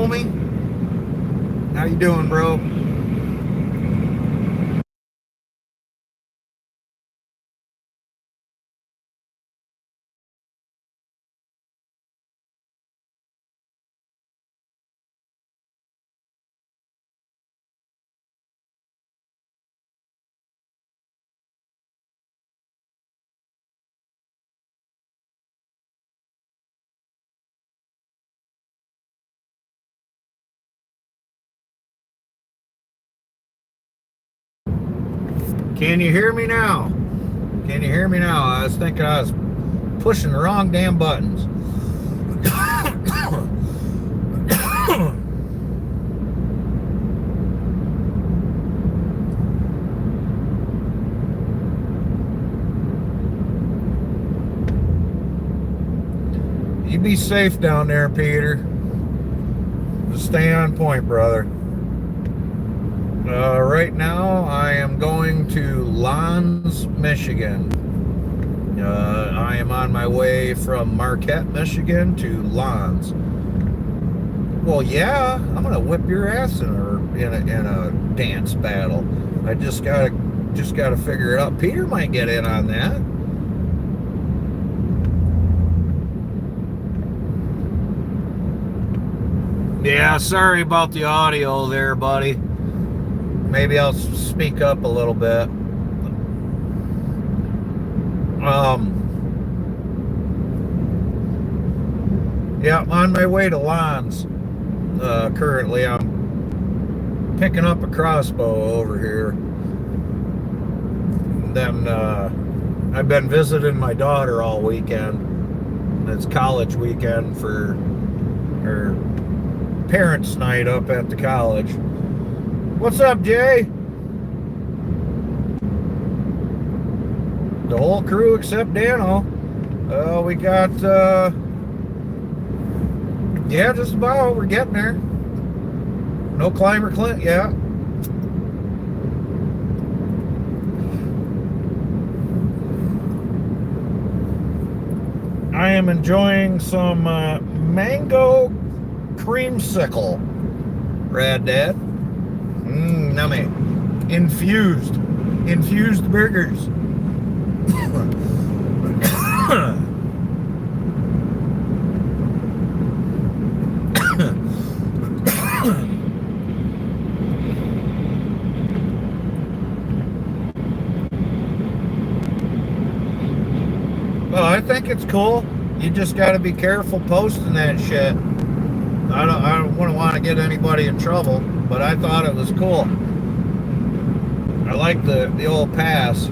homie? How you doing, bro? Can you hear me now? Can you hear me now? I was thinking I was pushing the wrong damn buttons. You be safe down there, Peter. Just stay on point, brother. Right now, I am going to Lons, Michigan. I am on my way from Marquette, Michigan to Lons. Well, yeah, I'm gonna whip your ass in a dance battle. I just gotta figure it out. Peter might get in on that. Yeah, sorry about the audio there, buddy. Maybe I'll speak up a little bit. Yeah, I'm on my way to Lons. Currently, I'm picking up a crossbow over here. Then I've been visiting my daughter all weekend. It's college weekend for her parents' night up at the college. What's up, Jay? The whole crew except Dano. We got, yeah, just about. We're getting there. No Climber Clint yet. I am enjoying some mango creamsicle. Rad Dad. Nummy. Infused burgers. Well, I think it's cool. You just got to be careful posting that shit. I wouldn't want to get anybody in trouble, but I thought it was cool. I like the old pass.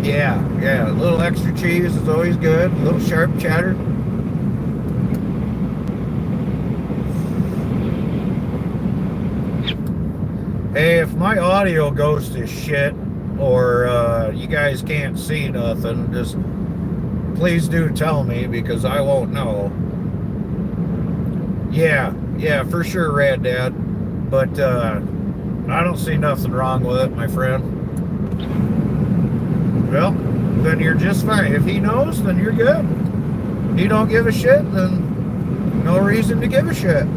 Yeah, a little extra cheese is always good. A little sharp cheddar. Hey, if my audio goes to shit or you guys can't see nothing, just please do tell me because I won't know. Yeah, for sure, Rad Dad. But I don't see nothing wrong with it, my friend. Well, then you're just fine. If he knows, then you're good. If he don't give a shit, then no reason to give a shit.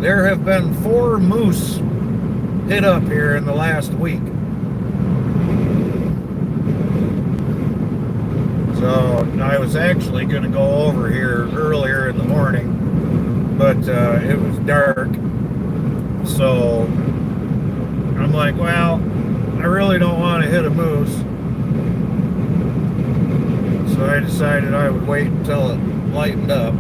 There have been 4 moose hit up here in the last week. So I was actually going to go over here earlier in the morning, but it was dark. So I'm like, well, I really don't want to hit a moose. So I decided I would wait until it lightened up.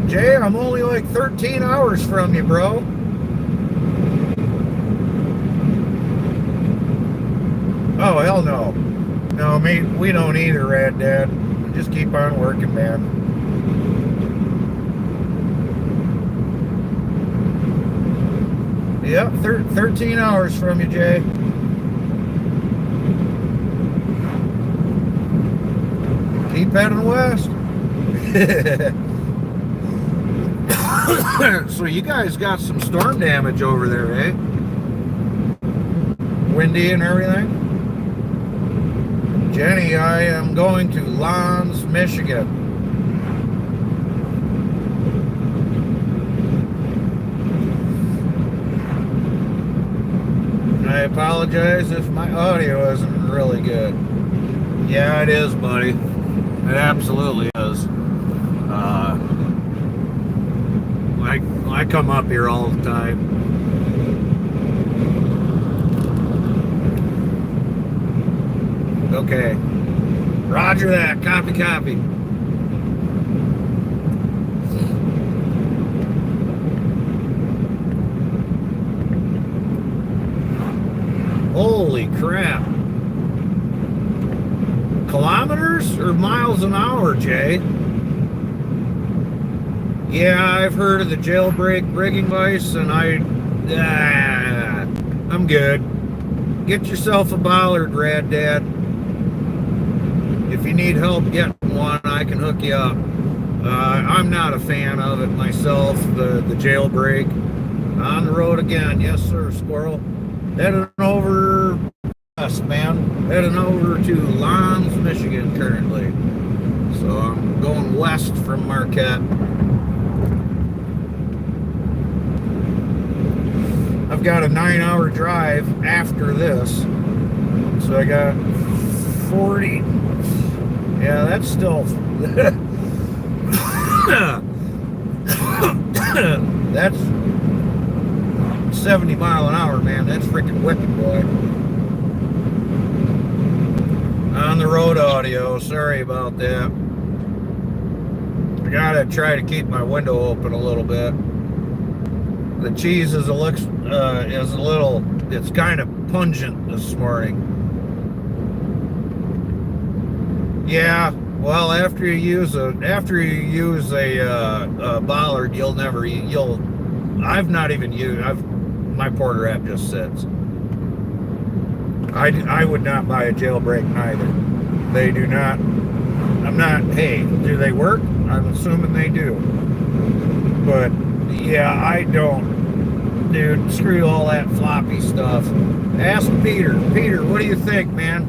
Jay, I'm only like 13 hours from you, bro. Oh, hell no. No, mate, we don't either, Rad Dad. Just keep on working, man. Yep, 13 hours from you, Jay. Keep heading west. So you guys got some storm damage over there, eh? Windy and everything? Jenny, I am going to Lons, Michigan. I apologize if my audio isn't really good. Yeah, it is, buddy. It absolutely is. I come up here all the time. Okay. Roger that. Copy, copy. Holy crap. Kilometers or miles an hour, Jay? Yeah, I've heard of the jailbreak rigging device, and I'm good. Get yourself a bollard, Rad Dad. If you need help getting one, I can hook you up. I'm not a fan of it myself, the jailbreak. On the road again. Yes, sir, Squirrel. Heading over west, man. Heading over to Lons, Michigan currently. So I'm going west from Marquette. I've got a 9-hour drive after this. So I got 40. Yeah, that's still... that's 70 mile an hour, man. That's freaking wicked, boy. On the road audio. Sorry about that. I gotta try to keep my window open a little bit. The cheese is a little, it's kind of pungent this morning. Yeah, well, after you use a bollard, I've not even used, my Porter app just sits. I would not buy a jailbreak neither. They do not, hey, do they work? I'm assuming they do. But yeah, I don't. Dude, screw all that floppy stuff. Ask Peter. Peter, what do you think, man?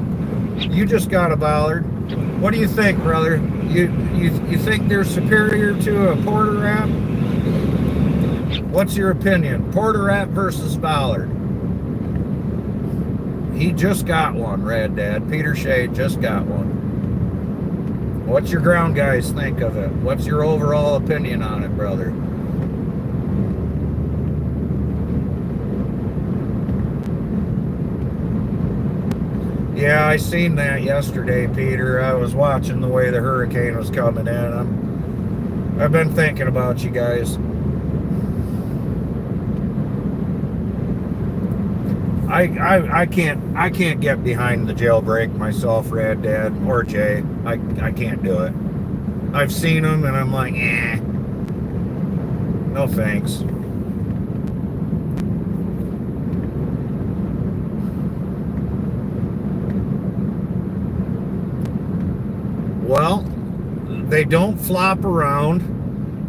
You just got a bollard. What do you think, brother? You think they're superior to a Porter app? What's your opinion? Porter app versus bollard? He just got one, Rad Dad. Peter Shade just got one. What's your ground guys think of it? What's your overall opinion on it, brother? Yeah, I seen that yesterday, Peter. I was watching the way the hurricane was coming in. I've been thinking about you guys. I can't get behind the jailbreak myself, Rad Dad or Jay. I can't do it. I've seen them and I'm like, no thanks. Well, they don't flop around.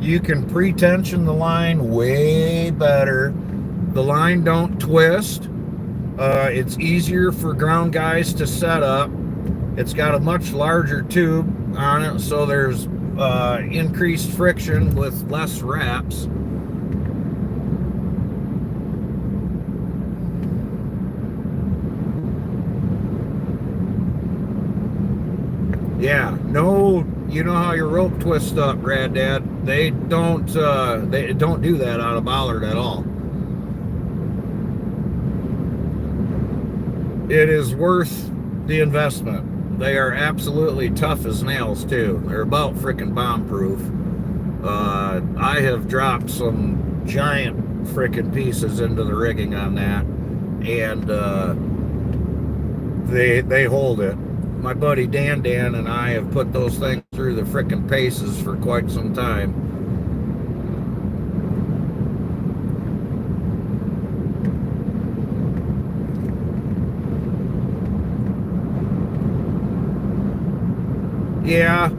You can pre-tension the line way better. The line don't twist. It's easier for ground guys to set up. It's got a much larger tube on it, so there's increased friction with less wraps. Yeah, no, you know how your rope twists up, Rad Dad. They don't do that on a bollard at all. It is worth the investment. They are absolutely tough as nails too. They're about freaking bomb proof. I have dropped some giant freaking pieces into the rigging on that, and they hold it. My buddy Dan and I have put those things through the frickin' paces for quite some time. Yeah,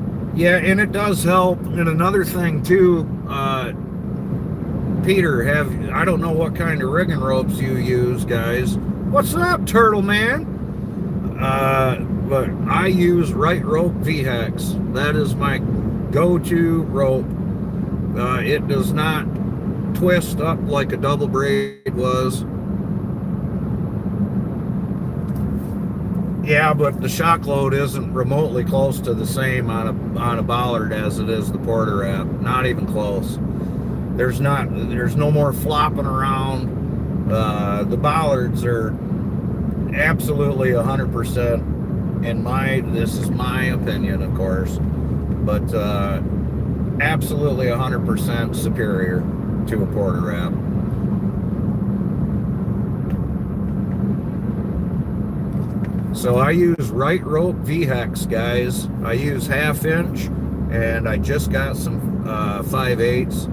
and it does help. And another thing too, Peter, I don't know what kind of rigging ropes you use, guys. What's up, Turtle Man? But I use Right Rope V-Hex. That is my go-to rope. It does not twist up like a double braid was. Yeah, but the shock load isn't remotely close to the same on a bollard as it is the Porter Wrap. Not even close. There's no more flopping around. The bollards are absolutely 100%. This is my opinion, of course, but absolutely 100% superior to a Porter Wrap. So I use Right Rope V-Hex, guys. I use 1/2 inch, and I just got some 5/8.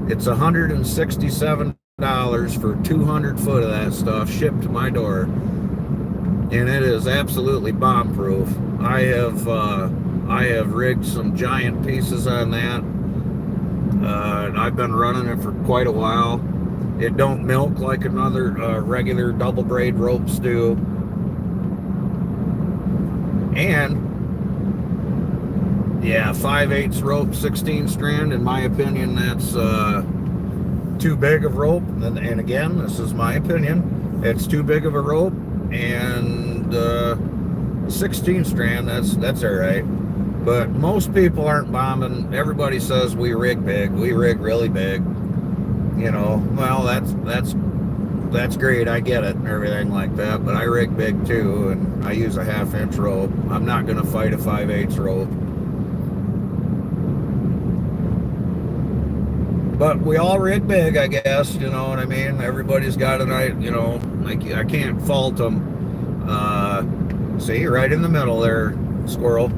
It's $167 for 200 foot of that stuff shipped to my door, and it is absolutely bomb-proof. I have rigged some giant pieces on that. I've been running it for quite a while. It don't milk like another regular double braid ropes do. And yeah, 5/8 rope, 16 strand. In my opinion, that's too big of rope. And again, this is my opinion. It's too big of a rope. And 16 strand, that's all right. But most people aren't bombing. Everybody says we rig big. We rig really big. You know, well, that's great. I get it and everything like that. But I rig big too, and I use a 1/2 inch rope. I'm not going to fight a 5/8 rope. But we all rig big, I guess. You know what I mean? Everybody's got an, you know, like I can't fault them. See, right in the middle there, squirrel.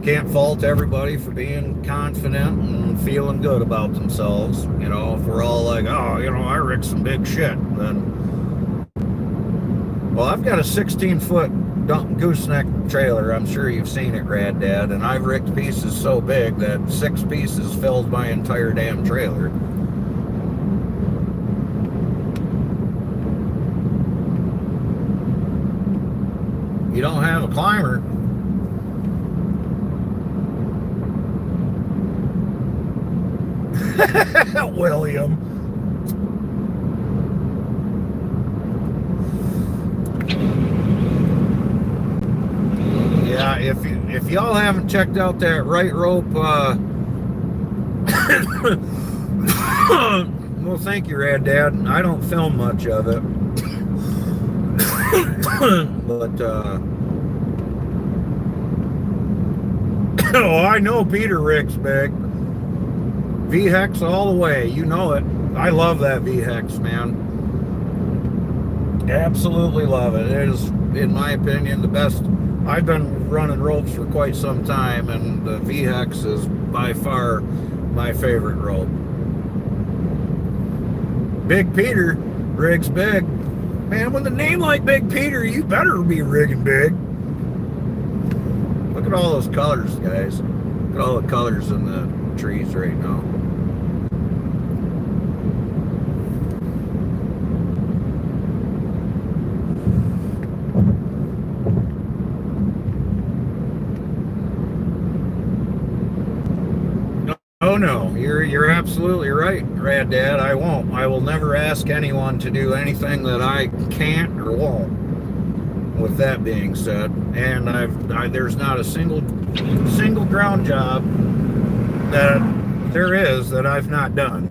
Can't fault everybody for being confident and feeling good about themselves. You know, if we're all like, oh, you know, I rigged some big shit, then. Well, I've got a 16-foot gooseneck trailer. I'm sure you've seen it, Rad Dad. And I've rigged pieces so big that 6 pieces filled my entire damn trailer. You don't have a climber. William. Yeah, if y'all haven't checked out that Right Rope, well, thank you, Rad Dad. I don't film much of it, but oh, I know Peter rigs big. V-Hex all the way, you know it. I love that V-Hex, man. Absolutely love it. It is, in my opinion, the best. I've been running ropes for quite some time, and the V-Hex is by far my favorite rope. Big Peter rigs big. Man, with a name like Big Peter, you better be rigging big. Look at all those colors, guys. Look at all the colors in the trees right now. Oh no, you're absolutely right, Rad Dad. I won't. I will never ask anyone to do anything that I can't or won't. With that being said, and there's not a single ground job that there is that I've not done.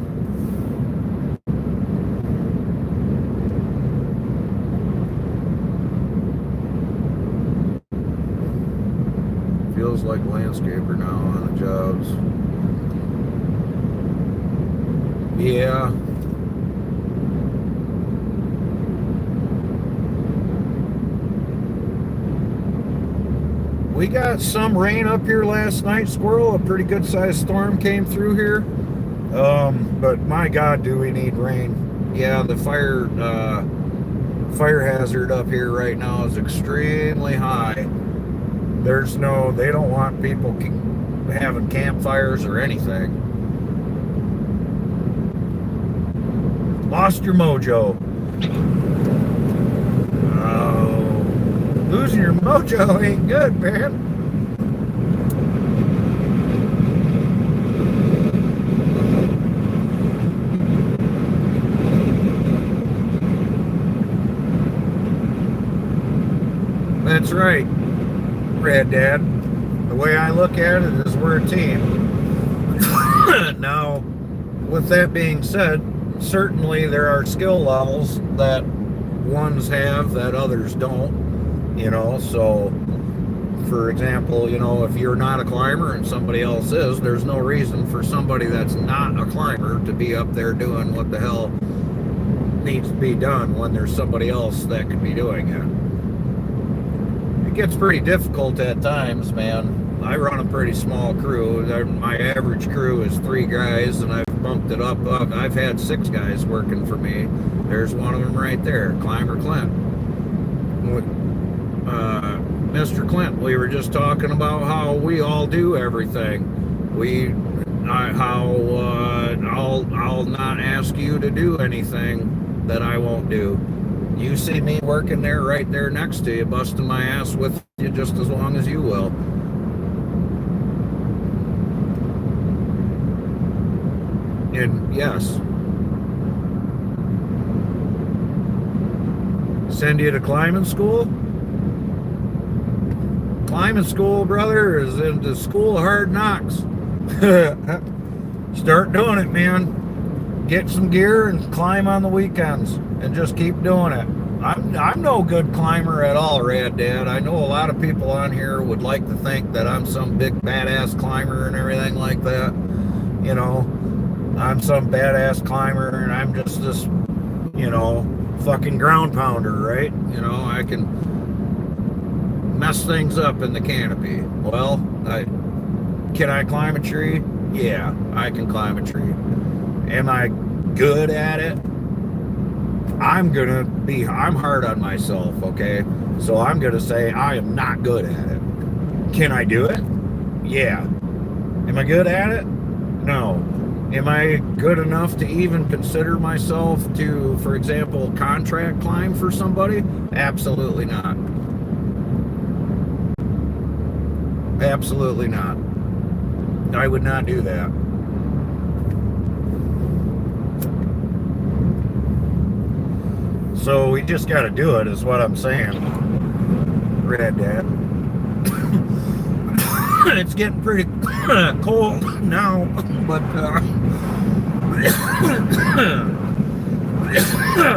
Feels like landscaper now on the jobs. Yeah. We got some rain up here last night, Squirrel. A pretty good sized storm came through here. But my God, do we need rain. Yeah, the fire hazard up here right now is extremely high. They don't want people having campfires or anything. Lost your mojo. Oh, losing your mojo ain't good, man. That's right, Rad Dad. The way I look at it is we're a team. Now, with that being said, certainly there are skill levels that ones have that others don't, so for example, if you're not a climber and somebody else is, there's no reason for somebody that's not a climber to be up there doing what the hell needs to be done when there's somebody else that could be doing it. It gets pretty difficult at times, man. I run a pretty small crew. My average crew is 3 guys, and I've bumped it up. I've had 6 guys working for me. There's one of them right there, Climber Clint. Mr. Clint, we were just talking about how we all do everything. I'll not ask you to do anything that I won't do. You see me working there, right there next to you, busting my ass with you just as long as you will. And yes, send you to climbing school? Climbing school, brother, is in the school of hard knocks. Start doing it, man. Get some gear and climb on the weekends and just keep doing it. I'm no good climber at all, Rad Dad. I know a lot of people on here would like to think that I'm some big badass climber and everything like that. I'm some badass climber and I'm just this, fucking ground pounder, right? I can mess things up in the canopy. Well, can I climb a tree? Yeah, I can climb a tree. Am I good at it? I'm hard on myself, okay? So I'm gonna say I am not good at it. Can I do it? Yeah. Am I good at it? No. Am I good enough to even consider myself to, for example, contract climb for somebody? Absolutely not. Absolutely not. I would not do that. So we just got to do it, is what I'm saying. Rad Dad. It's getting pretty cold now, but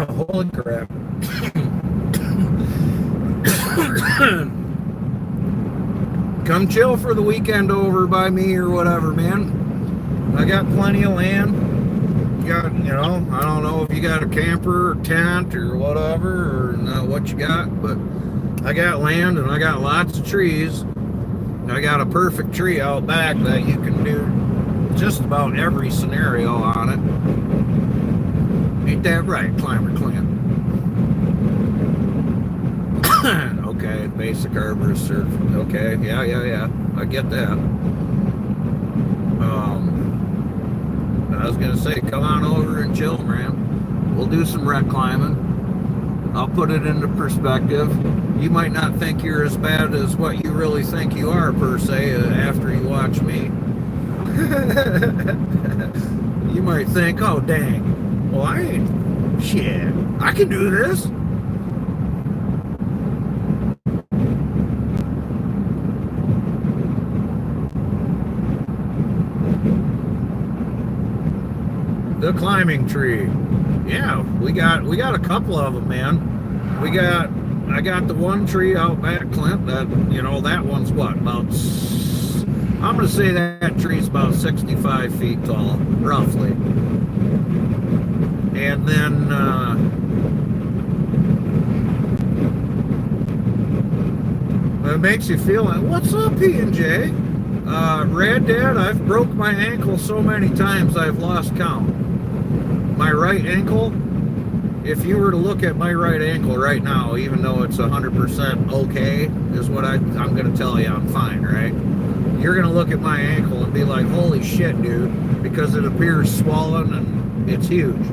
holy crap. Come chill for the weekend over by me or whatever, man. I got plenty of land. I don't know if you got a camper or tent or whatever, or what you got, but I got land and I got lots of trees. I got a perfect tree out back that you can do just about every scenario on it. Ain't that right, Climber Clint? Okay, basic arborist surf. Okay, yeah. I get that. I was gonna say, come on over and chill, man. We'll do some wreck climbing. I'll put it into perspective. You might not think you're as bad as what you really think you are, per se, after you watch me. You might think, oh, dang. Well, I ain't shit. I can do this. The climbing tree. Yeah, we got a couple of them, man. I got the one tree out back, Clint, that one's what, about, I'm gonna say that tree's about 65 feet tall, roughly. And then it makes you feel like, what's up, P&J? Rad Dad, I've broke my ankle so many times I've lost count. My right ankle, if you were to look at my right ankle right now, even though it's 100% okay, is what I'm going to tell you, I'm fine, right? You're going to look at my ankle and be like, holy shit, dude, because it appears swollen and it's huge.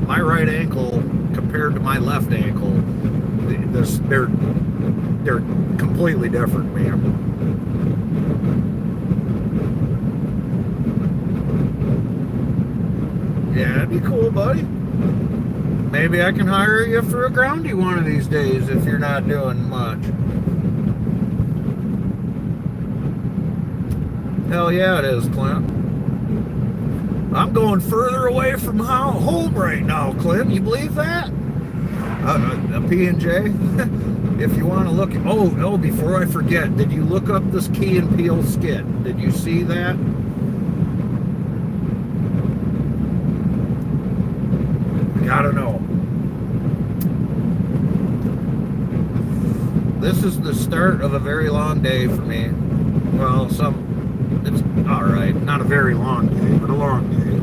my right ankle compared to my left ankle, they're completely different, man. Yeah, that'd be cool, buddy. Maybe I can hire you for a groundie one of these days if you're not doing much. Hell yeah, it is, Clint. I'm going further away from home right now, Clint. You believe that? P&J. If you want to look, oh, before I forget, did you look up this Key and Peele skit? Did you see that? Gotta know. This is the start of a very long day for me. Well, it's all right. Not a very long day, but a long day,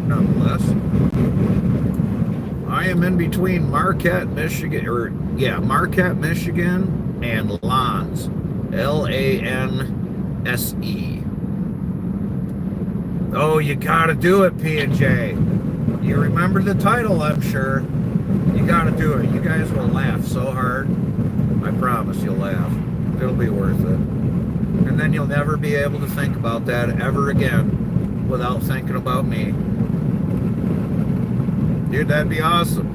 nonetheless. I am in between Marquette, Michigan, Marquette, Michigan, and Lanse, Lanse. Oh, you gotta do it, P&J. You remember the title, I'm sure. You gotta do it. You guys will laugh so hard. I promise you'll laugh. It'll be worth it. And then you'll never be able to think about that ever again without thinking about me. Dude, that'd be awesome.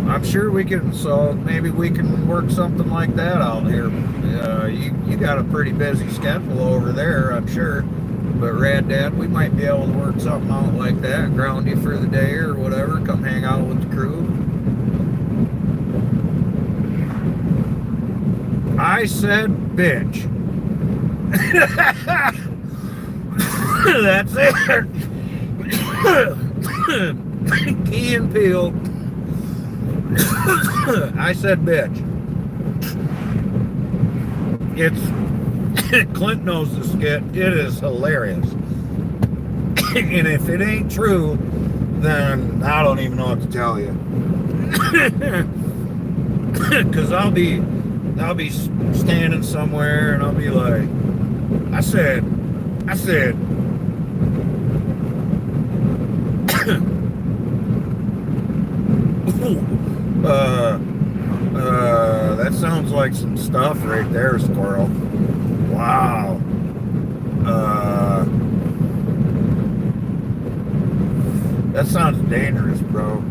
I'm sure we can, so maybe we can work something like that out here. You got a pretty busy schedule over there, I'm sure. But Rad Dad, we might be able to work something out like that, ground you for the day or whatever, come hang out with the crew. I said bitch. That's it. Key and Peele. I said bitch. Clint knows the skit. It is hilarious. And if it ain't true, then I don't even know what to tell you. Because I'll be standing somewhere and I'll be like, I said that sounds like some stuff right there, squirrel. Wow. That sounds dangerous, bro.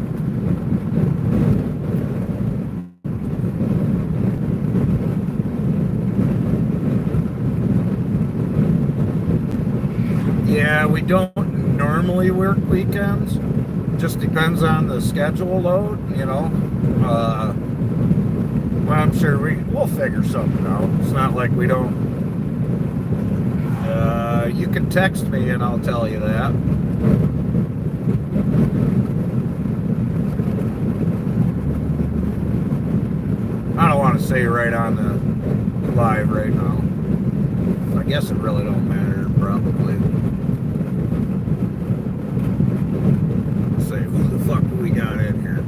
Yeah, we don't normally work weekends. Just depends on the schedule load, you know. Well, I'm sure we'll figure something out. It's not like we don't. You can text me and I'll tell you that. I don't want to say right on the live right now. I guess it really don't matter, probably. Say, who the fuck do we got in here?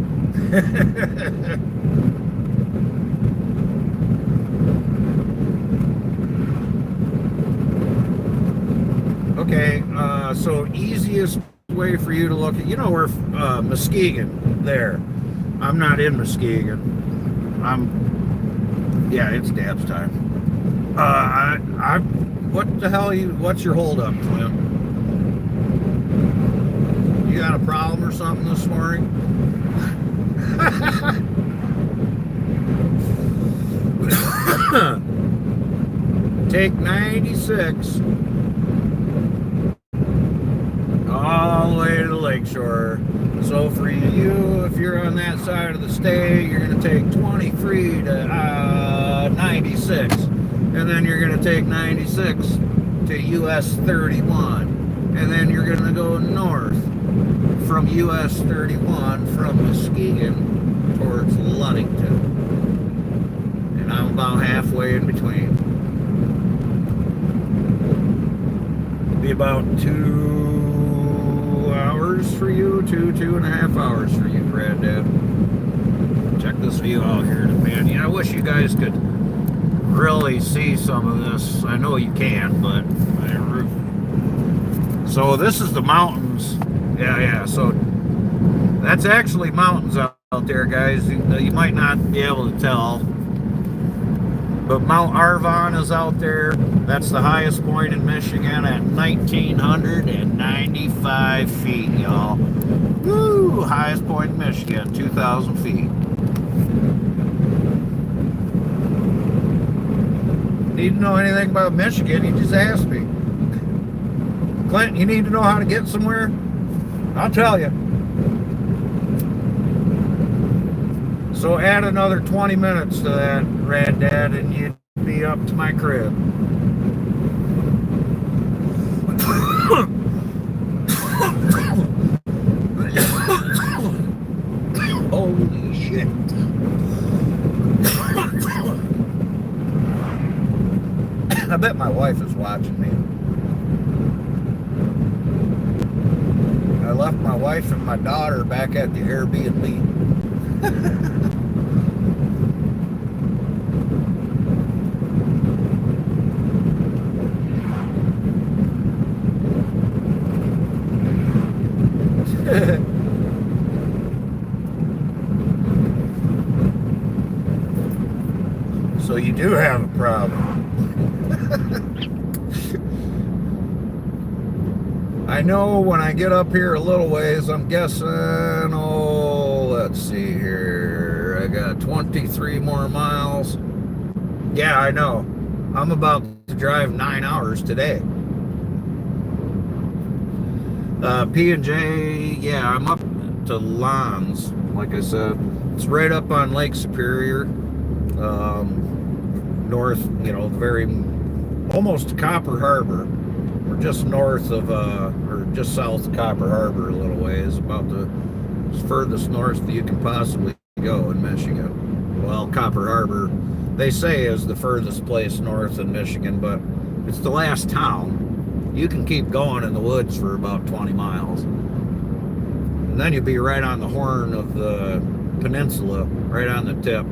Okay, so easiest way for you to look at, you know where Muskegon, there. I'm not in Muskegon. Yeah, it's dabs time. What the hell what's your hold up, Clint? You got a problem or something this morning? Take 96 all the way to the lakeshore. So for you, if you're on that side of the state, you're going to take 23 to 96. And then you're going to take 96 to US 31. And then you're going to go north from US 31 from Muskegon towards Ludington. And I'm about halfway in between. It'll be about 2 hours for you, 2.5 hours for you, Brad Dad. Check this view out here, man. I wish you guys could really see some of this. I know you can, but so this is the mountains. Yeah. So That's actually mountains out there, guys. You might not be able to tell, but Mount Arvon is out there. That's the highest point in Michigan at 1,995 feet, y'all. Woo! Highest point in Michigan, 2,000 feet. Need to know anything about Michigan, you just ask me. Clint, you need to know how to get somewhere? I'll tell you. So add another 20 minutes to that, Rad Dad, and you'd be up to my crib. Holy shit. I bet my wife is watching me. I left my wife and my daughter back at the Airbnb. So you do have a problem. I know when I get up here a little ways, I'm guessing, let's see here. I got 23 more miles. Yeah, I know. I'm about to drive 9 hours today. P&J, yeah, I'm up to Lons, like I said. It's right up on Lake Superior. North, almost to Copper Harbor. We're just north of, or just south of Copper Harbor a little ways, about the furthest north that you can possibly go in Michigan. Well, Copper Harbor, they say, is the furthest place north in Michigan, but it's the last town. You can keep going in the woods for about 20 miles. And then you'll be right on the horn of the peninsula, right on the tip.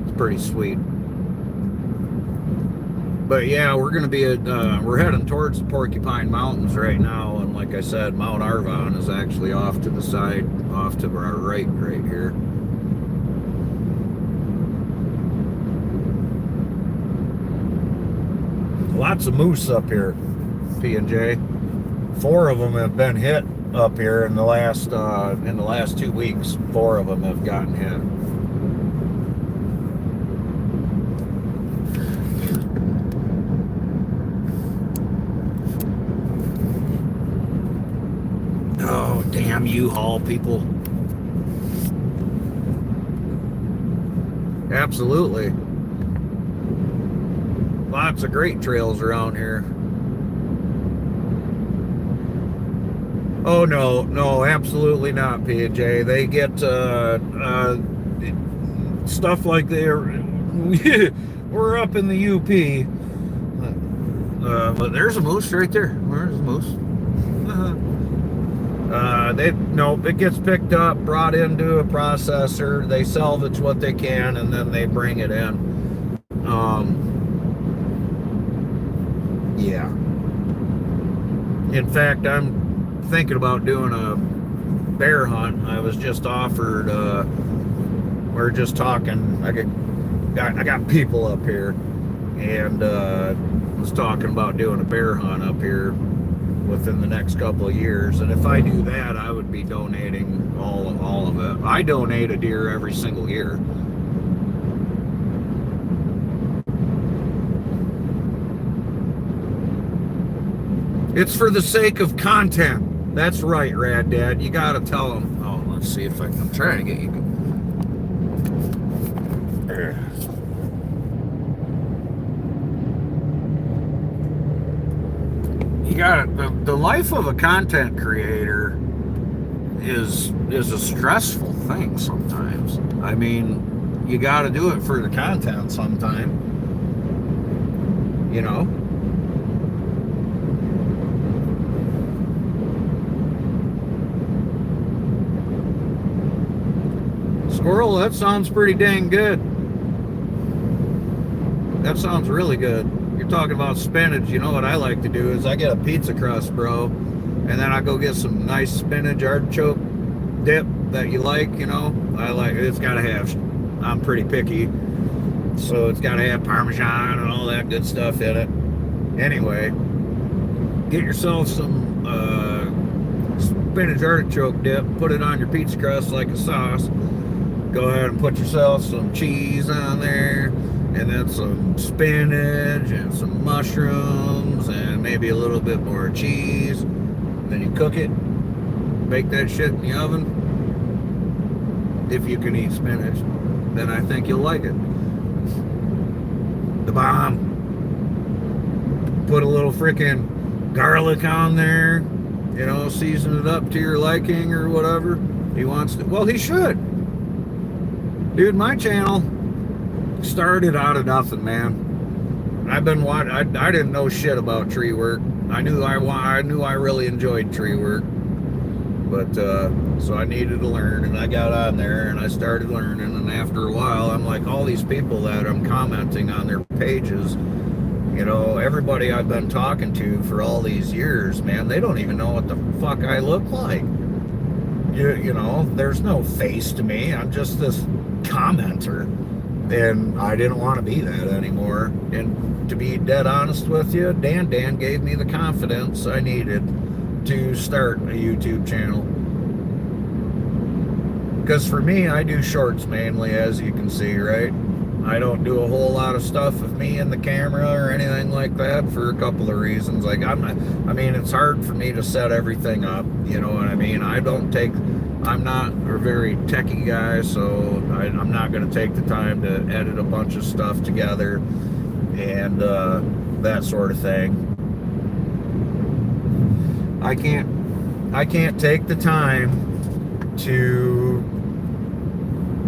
It's pretty sweet. But yeah, we're going to be we're heading towards the Porcupine Mountains right now, and like I said, Mount Arvon is actually off to the side, off to our right here. Lots of moose up here, P&J. 4 of them have been hit up here in the last 2 weeks. 4 of them have gotten hit. Oh, damn U-Haul people. Absolutely. Lots of great trails around here. Oh, no, absolutely not, P&J. They get stuff like we're up in the UP. But there's a moose right there. Where's the moose? It gets picked up, brought into a processor. They salvage what they can, and then they bring it in. Yeah. In fact, I'm thinking about doing a bear hunt. I was just offered. We're just talking. I got people up here, and was talking about doing a bear hunt up here within the next couple of years. And if I do that, I would be donating all of it. I donate a deer every single year. It's for the sake of content. That's right, Rad Dad. You gotta tell them. Oh, let's see if I'm trying to get you. You got the life of a content creator is a stressful thing sometimes. I mean, you got to do it for the content sometime. You know. Squirrel, that sounds pretty dang good. That sounds really good. You're talking about spinach. You know what I like to do is I get a pizza crust, bro, and then I go get some nice spinach artichoke dip, that you like, you know, I like it's got to have. I'm pretty picky, so it's got to have Parmesan and all that good stuff in it. Anyway, get yourself some spinach artichoke dip. Put it on your pizza crust like a sauce. Go ahead and put yourself some cheese on there, and then some spinach and some mushrooms and maybe a little bit more cheese. Then you cook it, bake that shit in the oven. If you can eat spinach, then I think you'll like it. The bomb. Put a little freaking garlic on there, you know, season it up to your liking or whatever. He wants to, well, he should. Dude, my channel started out of nothing, man. I've been watching. I didn't know shit about tree work. I knew I really enjoyed tree work, but so I needed to learn, and I got on there and I started learning. And after a while, I'm like, all these people that I'm commenting on their pages, you know, everybody I've been talking to for all these years, man, they don't even know what the fuck I look like. You know, there's no face to me. I'm just this commenter, and I didn't want to be that anymore. And to be dead honest with you, Dan gave me the confidence I needed to start a YouTube channel. Because for me, I do shorts mainly, as you can see, right? I don't do a whole lot of stuff with me in the camera or anything like that for a couple of reasons. Like I mean, it's hard for me to set everything up, you know what I mean? I'm not a very techie guy, so I'm not going to take the time to edit a bunch of stuff together and that sort of thing. I can't take the time to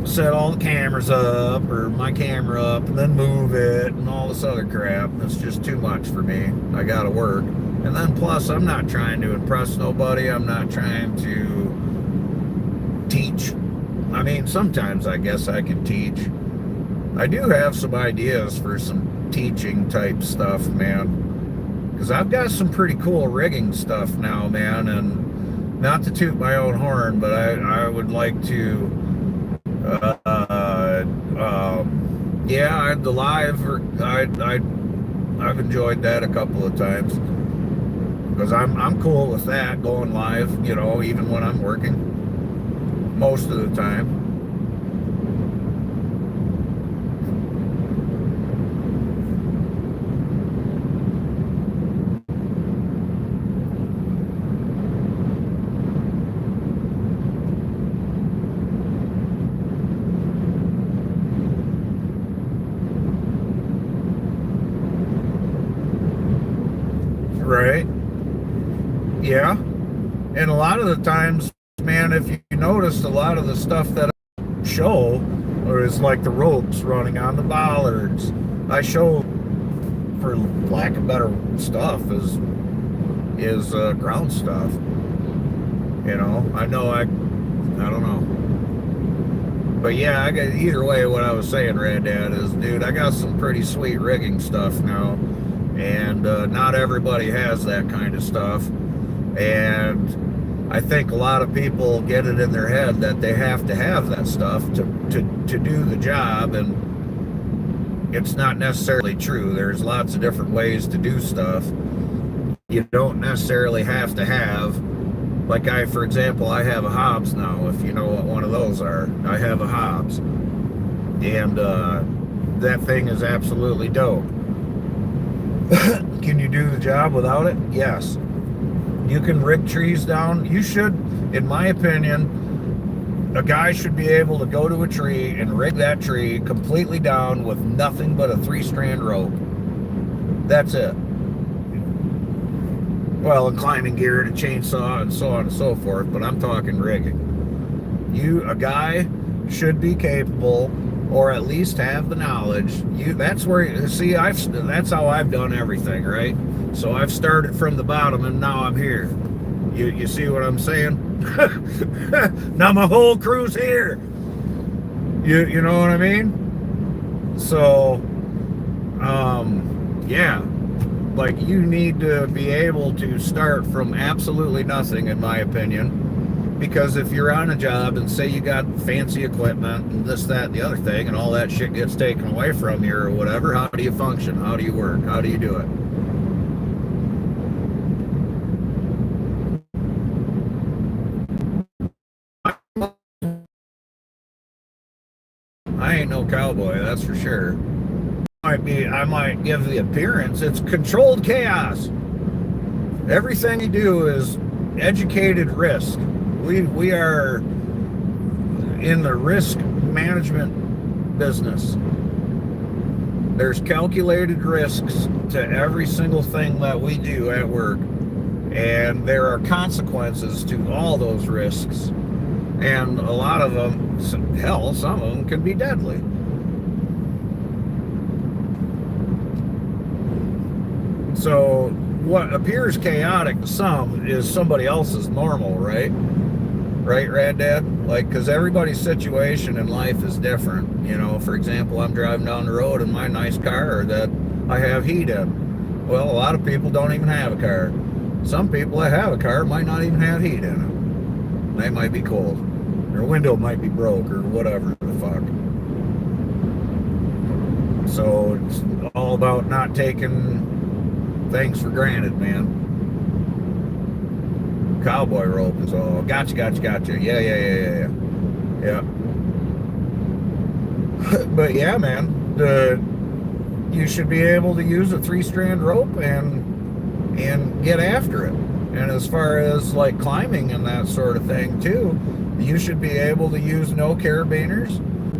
set all the cameras up or my camera up and then move it and all this other crap. That's just too much for me. I gotta work. And then plus, I'm not trying to impress nobody. I'm not trying to teach. I mean, sometimes I guess I can teach. I do have some ideas for some teaching type stuff, man, because I've got some pretty cool rigging stuff now, man. And not to toot my own horn, but I would like to yeah, the live, I've enjoyed that a couple of times, because I'm cool with that, going live, you know, even when I'm working, most of the time. Right. Yeah. And a lot of the times, man, if you notice, a lot of the stuff that I show, or is like the ropes running on the bollards, I show, for lack of better stuff, is ground stuff. You know, I don't know. But yeah, I got, either way, what I was saying, Rad Dad, is, dude, I got some pretty sweet rigging stuff now. And not everybody has that kind of stuff, and I think a lot of people get it in their head that they have to have that stuff to do the job, and it's not necessarily true. There's lots of different ways to do stuff. You don't necessarily have to have, like for example, I have a Hobbs now, if you know what one of those are. I have a Hobbs, and that thing is absolutely dope. Can you do the job without it? Yes. You can rig trees down. You should, in my opinion, a guy should be able to go to a tree and rig that tree completely down with nothing but a 3-strand rope. That's it. Well, a climbing gear and a chainsaw and so on and so forth, but I'm talking rigging. A guy should be capable, or at least have the knowledge. That's where, see, that's how I've done everything, right? So I've started from the bottom and now I'm here. You see what I'm saying? Now my whole crew's here. You know what I mean? So yeah, like, you need to be able to start from absolutely nothing, in my opinion, Because if you're on a job and say you got fancy equipment and this, that, and the other thing, and all that shit gets taken away from you or whatever, how do you function? How do you work? How do you do it? I ain't no cowboy, that's for sure. I might give the appearance. It's controlled chaos. Everything you do is educated risk. We are in the risk management business. There's calculated risks to every single thing that we do at work, and there are consequences to all those risks, and a lot of them, hell, some of them can be deadly. So what appears chaotic to some is somebody else's normal, right? Right, Rad Dad? Like, because everybody's situation in life is different. You know, for example, I'm driving down the road in my nice car that I have heat in. Well, a lot of people don't even have a car. Some people that have a car might not even have heat in it. They might be cold. Their window might be broke or whatever the fuck. So it's all about not taking things for granted, man. Cowboy rope is all. Gotcha. Yeah. But yeah, man, you should be able to use a 3-strand rope and get after it. And as far as like climbing and that sort of thing too, you should be able to use no carabiners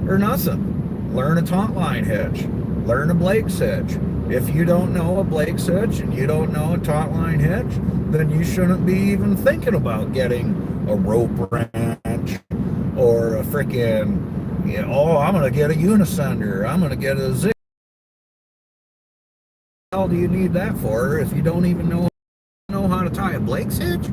or nothing. Learn a taut line hitch. Learn a Blake's hitch. If you don't know a Blake's hitch and you don't know a taut line hitch, then you shouldn't be even thinking about getting a rope wrench or a freaking, you know, oh, I'm going to get a unisender. I'm going to get a zig. What the hell do you need that for if you don't even know how to tie a Blake's hitch?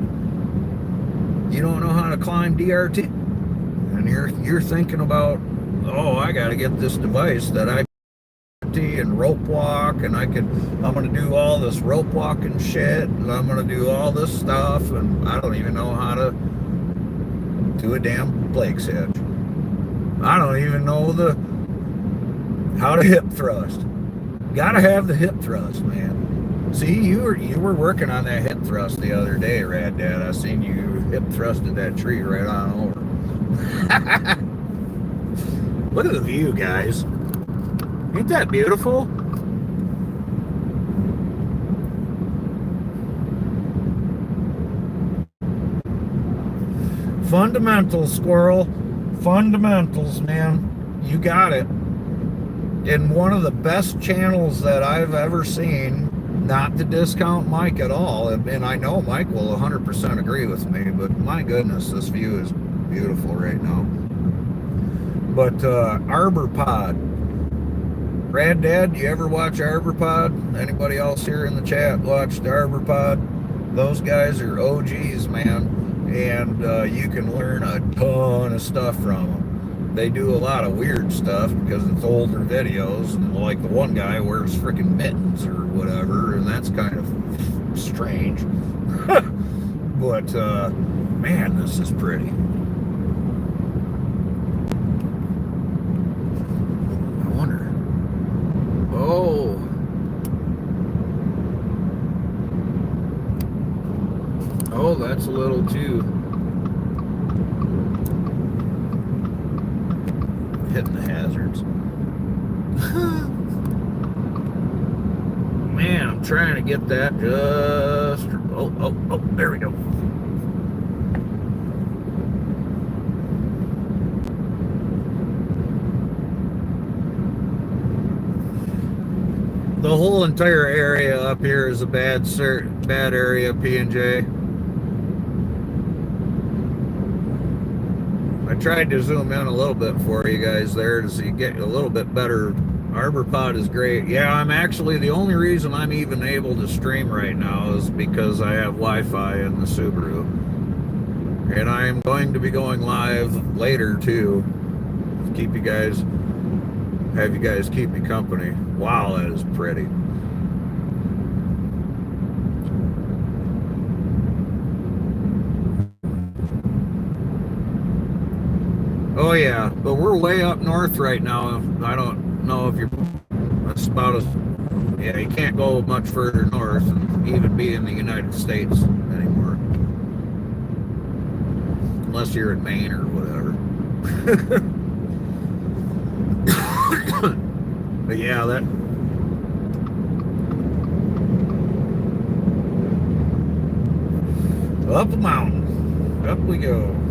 You don't know how to climb DRT. And you're thinking about, oh, I got to get this device that I and rope walk, and I'm going to do all this rope walking shit, and I'm going to do all this stuff, and I don't even know how to do a damn Blake's hitch. I don't even know how to hip thrust. Gotta have the hip thrust, man. See, you were working on that hip thrust the other day, Rad Dad. I seen you hip thrusted that tree right on over. Look at the view, guys. Ain't that beautiful? Fundamentals, squirrel. Fundamentals, man. You got it. In one of the best channels that I've ever seen, not to discount Mike at all, and I know Mike will 100% agree with me, but my goodness, this view is beautiful right now. But Arbor Pod. Rad Dad, you ever watch Arbor Pod? Anybody else here in the chat watched Arbor Pod? Those guys are OGs, man, and you can learn a ton of stuff from them. They do a lot of weird stuff because it's older videos, and like the one guy wears freaking mittens or whatever, and that's kind of strange. But man, this is pretty. Oh, that's a little too hitting the hazards. Man, I'm trying to get that just. Oh, there we go. The whole entire area up here is a bad area, P&J. I tried to zoom in a little bit for you guys there to see get a little bit better. Arbor Pod is great. Yeah, I'm actually, the only reason I'm even able to stream right now is because I have Wi-Fi in the Subaru. And I am going to be going live later too. Have you guys keep me company. Wow, that is pretty. Oh yeah, but we're way up north right now. I don't know if you're. That's about as. Yeah, you can't go much further north and even be in the United States anymore, unless you're in Maine or whatever. But yeah, that. Up a mountain. Up we go.